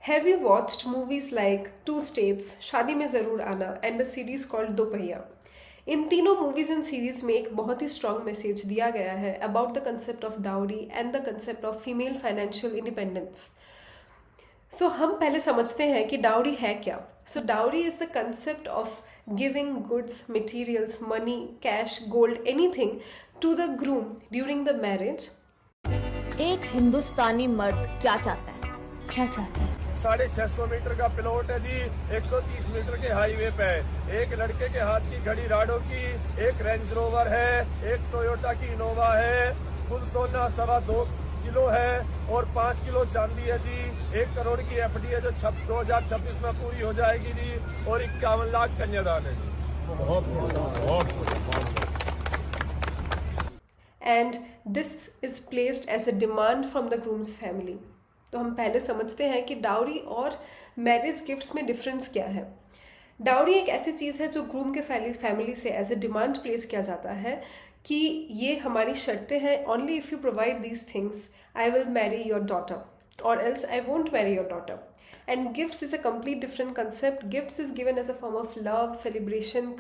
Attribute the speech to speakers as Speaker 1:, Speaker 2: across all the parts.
Speaker 1: Have you watched movies like Two States, शादी में ज़रूर आना and a series called दो पहिया? इन तीनों मूवीज एंड सीरीज में एक बहुत ही स्ट्रॉन्ग मैसेज दिया गया है about the concept of dowry and the concept of female financial independence. So हम पहले समझते हैं कि डाउरी है क्या. So dowry is the concept of giving goods, materials, money, cash, gold, anything to the groom during the marriage.
Speaker 2: एक हिंदुस्तानी मर्द क्या चाहता है?
Speaker 3: 650 मीटर का प्लॉट है जी, 130 मीटर के हाईवे पे. एक लड़के के हाथ की घड़ी राडो की, एक रेंज रोवर है, एक टोयोटा की इनोवा है. कुल सोना 2.25 किलो है और 5 किलो चांदी है जी. 1 करोड़ की एफडी है जो 2026 में पूरी हो जाएगी जी. और 51 लाख कन्यादान है जी.
Speaker 1: And this is placed as a demand from the groom's family. तो हम पहले समझते हैं कि डाउरी और मैरिज गिफ्ट्स में डिफरेंस क्या है. डाउरी एक ऐसी चीज़ है जो ग्रूम के फैमिली से एज अ डिमांड प्लेस किया जाता है कि ये हमारी शर्तें हैं. Only if you provide these things I will marry your daughter और else I won't marry your daughter. And gifts is a complete different concept. Gifts is given as a form of love, celebration.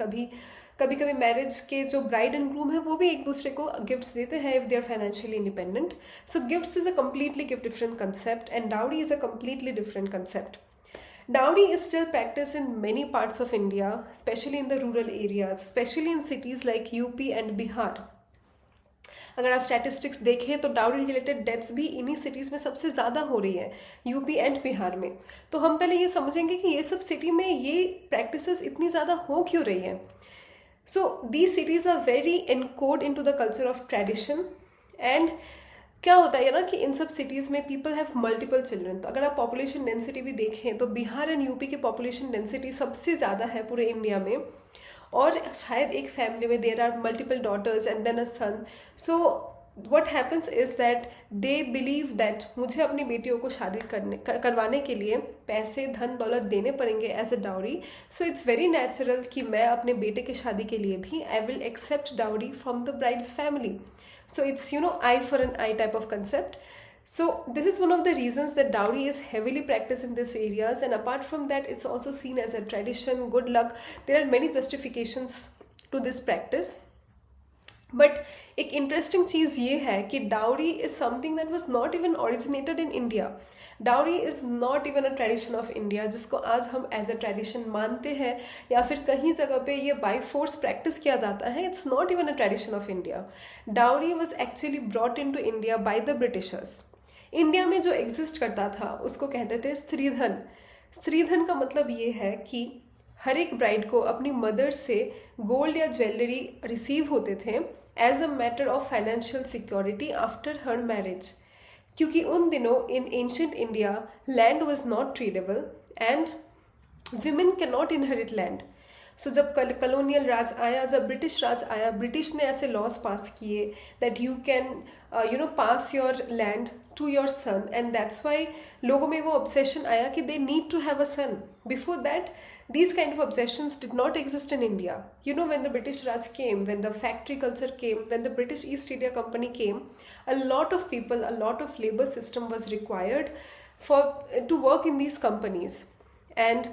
Speaker 1: कभी कभी marriage के जो bride and groom है वो भी एक दूसरे को गिफ्ट्स देते हैं if they are financially independent. So gifts is a completely different concept and dowry is a completely different concept. Dowry is still practiced in many parts of India, especially in the rural areas, especially in cities like UP and Bihar. अगर आप statistics देखें तो dowry related deaths भी इन्हीं cities में सबसे ज़्यादा हो रही है, यूपी एंड बिहार में. तो हम पहले ये समझेंगे कि ये सब सिटी में ये प्रैक्टिसेस इतनी ज़्यादा हो क्यों रही है. So these cities are very encode into the culture of tradition. And क्या होता है ना कि इन सब सिटीज़ में पीपल हैव मल्टीपल चिल्ड्रन. तो अगर आप पॉपुलेशन डेंसिटी भी देखें तो बिहार एंड यूपी की पॉपुलेशन डेंसिटी सबसे ज़्यादा है पूरे इंडिया में. और शायद एक फैमिली में there are multiple daughters and then a son. So what happens is that they believe that मुझे अपनी बेटियों को शादी करवाने के लिए पैसे, धन दौलत देने पड़ेंगे as a dowry. So it's very natural कि मैं अपने बेटे की शादी के लिए भी I will accept dowry from the bride's family. So it's, eye for an eye type of concept. So this is one of the reasons that dowry is heavily practiced in these areas. And apart from that, it's also seen as a tradition, good luck. There are many justifications to this practice. But एक interesting चीज़ ये है कि dowry is something that was not even originated in India. Dowry is not even a tradition of India जिसको आज हम as a tradition मानते हैं या फिर कहीं जगह पे ये बाई फोर्स प्रैक्टिस किया जाता है. It's not even a tradition of India. Dowry was actually brought into India by the Britishers. India में जो एग्जिस्ट करता था उसको कहते थे स्त्रीधन. स्त्रीधन का मतलब ये है कि हर एक ब्राइड को अपनी मदर से गोल्ड या ज्वेलरी रिसीव होते थे as a matter of financial security after her marriage. क्योंकि उन दिनों in ancient India land was not tradable and women can not inherit land. So जब कलोनियल राज आया, जब ब्रिटिश राज आया, ब्रिटिश ने ऐसे लॉज पास किए that you can pass your land to your son. And that's why लोगों में वो ऑब्सेशन आया कि they need to have a son. Before that these kind of obsessions did not exist in India. When the British Raj came, when the factory culture came, when the British East India Company came, a lot of people, a lot of labor system was required to work in these companies. And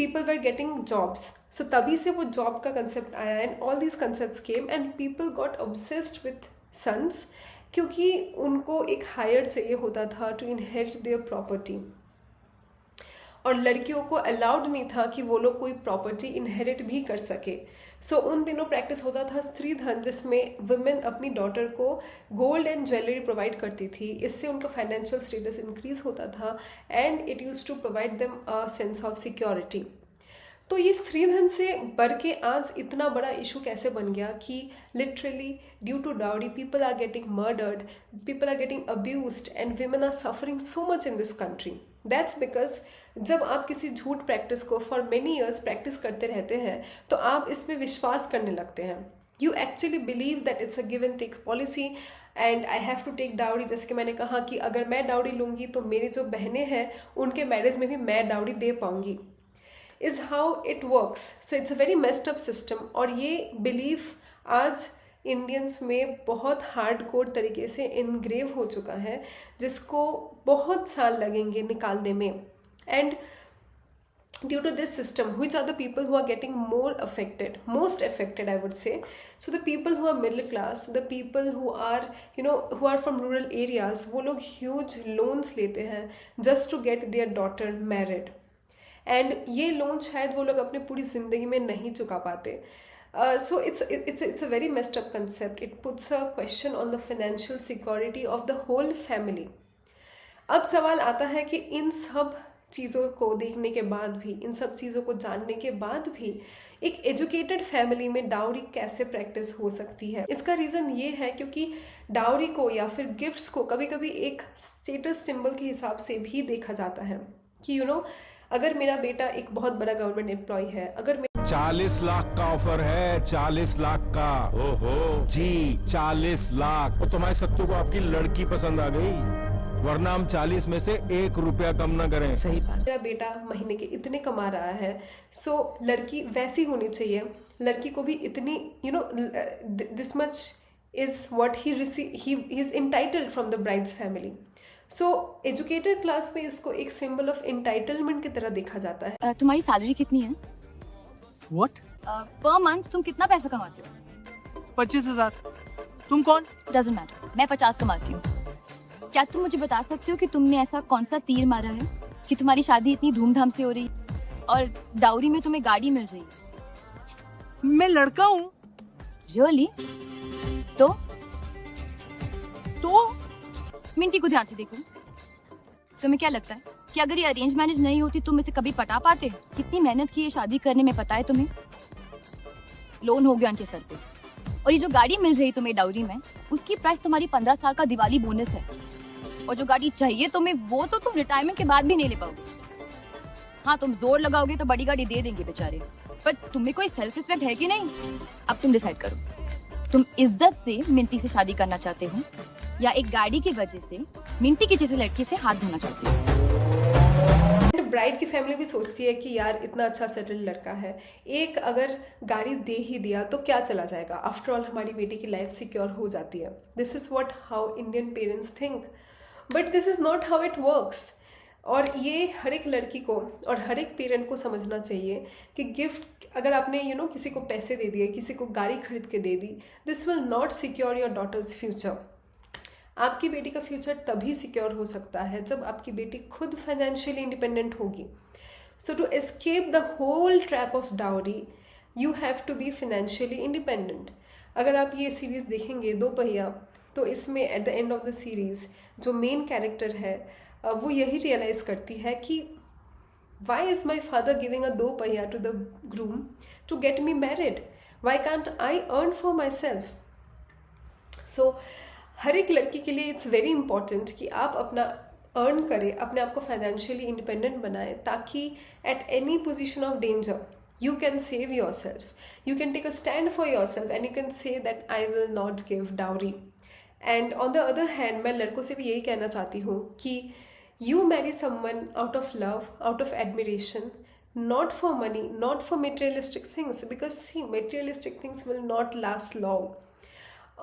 Speaker 1: people were getting jobs. So तभी से वो job का concept आया and all these concepts came and people got obsessed with sons क्योंकि उनको एक hire चाहिए होता था to inherit their property. और लड़कियों को अलाउड नहीं था कि वो लोग कोई प्रॉपर्टी इनहेरिट भी कर सके. सो उन दिनों प्रैक्टिस होता था स्त्रीधन जिसमें वुमेन अपनी डॉटर को गोल्ड एंड ज्वेलरी प्रोवाइड करती थी. इससे उनका फाइनेंशियल स्टेटस इंक्रीज होता था and it use to provide them a sense of security. तो ये स्त्रीधन से बढ़ के आज इतना बड़ा इशू कैसे बन गया कि literally due to dowry people are getting murdered, people are getting abused and women are suffering so much in this country. That's because जब आप किसी झूठ प्रैक्टिस को फॉर मेनी ईयर्स प्रैक्टिस करते रहते हैं तो आप इसमें विश्वास करने लगते हैं. You actually believe that it's a give and take policy and I have to take dowry. जैसे कि मैंने कहा कि अगर मैं डाउरी लूँगी तो मेरी जो बहनें हैं उनके मैरिज में भी मैं डाउरी दे पाऊँगी. Is how it works. So it's a very messed up system. और ये बिलीफ आज इंडियंस में बहुत हार्ड कोर तरीके से इनग्रेव हो चुका है जिसको बहुत साल लगेंगे निकालने में. And due to this system, which are the people who are getting most affected, I would say. So the people who are middle class, the people who are who are from rural areas, वो लोग huge loans लेते हैं just to get their daughter married. And ये loan शायद वो लोग अपने पूरी ज़िंदगी में नहीं चुका पाते. So it's a very messed up concept. It puts a question on the financial security of the whole family. अब सवाल आता है कि इन सब चीज़ों को देखने के बाद भी, इन सब चीज़ों को जानने के बाद भी एक एजुकेटेड फैमिली में डाउरी कैसे प्रैक्टिस हो सकती है. इसका रीज़न ये है क्योंकि डाउरी को या फिर गिफ्ट्स को कभी कभी एक स्टेटस सिंबल के हिसाब से भी देखा जाता है कि अगर मेरा बेटा एक बहुत बड़ा गवर्नमेंट एम्प्लॉय है, अगर
Speaker 4: 40 लाख का ऑफर है, 40 लाख का. ओहो जी, 40 लाख. तो तुम्हारे सत्तू को आपकी लड़की पसंद आ गई, वरना हम 40 में से 1 रुपया कम ना करें.
Speaker 2: सही बात.
Speaker 1: मेरा बेटा महीने के इतने कमा रहा है, सो लड़की वैसी होनी चाहिए. लड़की को भी इतनी this much is what he is entitled from the bride's family. So educated class में इसको एक सिंबल ऑफ इंटाइटलमेंट की तरह देखा जाता है.
Speaker 2: तुम्हारी सैलरी कितनी है?
Speaker 5: व्हाट?
Speaker 2: पर मंथ तुम कितना पैसा कमाते हो?
Speaker 5: 25,000. तुम कौन?
Speaker 2: डजंट मैटर, मैं 50 कमाती हूँ. क्या तुम मुझे बता सकते हो कि तुमने ऐसा कौन सा तीर मारा है कि तुम्हारी शादी इतनी धूमधाम से हो रही और डाउरी में तुम्हें गाड़ी मिल रही?
Speaker 5: मैं लड़का हूँ.
Speaker 2: रियली? तो मिंटी को ध्यान से देखो. तुम्हें क्या लगता है कि अगर ये अरेंज मैरिज नहीं होती तुम इसे कभी पटा पाते? कितनी मेहनत की ये शादी करने में, पता है तुम्हें? लोन हो गया उनके सर पे, और ये जो गाड़ी मिल रही तुम्हें डाउरी में, उसकी प्राइस तुम्हारी 15 साल का दिवाली बोनस है. और जो गाड़ी चाहिए तुम्हें, वो तो तुम रिटायरमेंट के बाद भी नहीं ले पाओगे. हाँ, तुम जोर लगाओगे तो बड़ी गाड़ी दे देंगे बेचारे, पर तुम्हें कोई सेल्फ रिस्पेक्ट है कि नहीं? अब तुम डिसाइड करो. तुम इज्जत से मिंटी से शादी करना चाहते हो या एक गाड़ी की वजह से मिंटी की जैसे लड़की से हाथ धोना चाहते हो?
Speaker 1: ब्राइड की फैमिली भी सोचती है कि यार इतना अच्छा सेटल्ड लड़का है, एक अगर गाड़ी दे ही दिया तो क्या चला जाएगा, आफ्टर ऑल हमारी बेटी की लाइफ सिक्योर हो जाती है. This is what how Indian parents think, but this is not how it works. और ये हर एक लड़की को और हर एक पेरेंट को समझना चाहिए कि गिफ्ट अगर आपने किसी को पैसे दे दिए, किसी को गाड़ी खरीद के दे दी, this will not secure your daughter's future. आपकी बेटी का फ्यूचर तभी सिक्योर हो सकता है जब आपकी बेटी खुद फाइनेंशियली इंडिपेंडेंट होगी. So to escape the whole trap of dowry, you have to be financially independent. अगर आप ये सीरीज़ देखेंगे 2 पहिया, तो इसमें at the end of the series जो मेन कैरेक्टर है वो यही रियलाइज़ करती है कि why is my father giving a 2 Pahiya to the groom to get me married? Why can't I earn for myself? So हर एक लड़की के लिए इट्स वेरी इंपॉर्टेंट कि आप अपना अर्न करें, अपने आप को फाइनेंशियली इंडिपेंडेंट बनाएं, ताकि at any position of danger you can save yourself. You can take a stand for yourself and you can say that I will not give dowry. And on the other hand, मैं लड़कों से भी यही कहना चाहती हूँ कि you marry someone out of love, out of admiration, not for money, not for materialistic things, because see, materialistic things will not last long.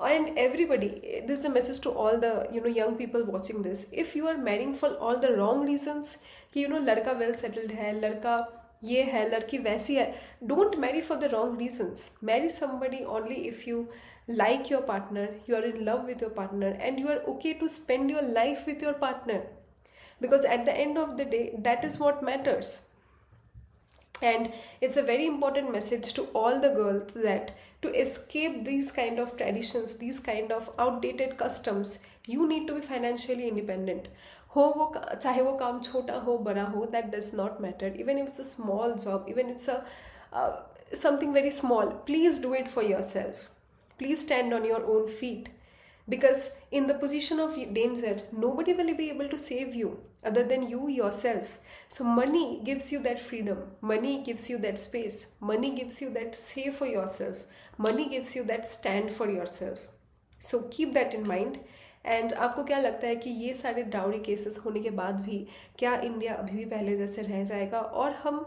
Speaker 1: And everybody, this is the message to all the young people watching this. If you are marrying for all the wrong reasons, कि लड़का well settled है, लड़का ये है, लड़की वैसी है, don't marry for the wrong reasons. Marry somebody only if you like your partner, you are in love with your partner, and you are okay to spend your life with your partner, because at the end of the day, that is what matters. And it's a very important message to all the girls that to escape these kind of traditions, these kind of outdated customs, you need to be financially independent. वो चाहे वो काम छोटा हो बड़ा हो, that does not matter. Even if it's a small job, even it's a something very small, please do it for yourself. Please stand on your own feet, because in the position of danger, nobody will be able to save you other than you yourself. So money gives you that freedom, money gives you that space, money gives you that say for yourself, money gives you that stand for yourself. So keep that in mind. And आपको क्या लगता है कि ये सारे dowry cases होने के बाद भी क्या इंडिया अभी भी पहले जैसे रह जाएगा और हम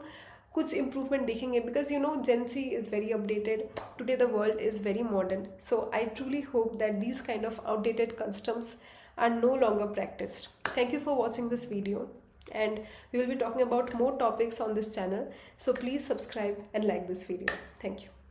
Speaker 1: कुछ इम्प्रूवमेंट देखेंगे? Because Gen Z is very updated, today the world is very modern. So I truly hope that these kind of outdated customs are no longer practiced. Thank you for watching this video. and we will be talking about more topics on this channel. So please subscribe and like this video. Thank you.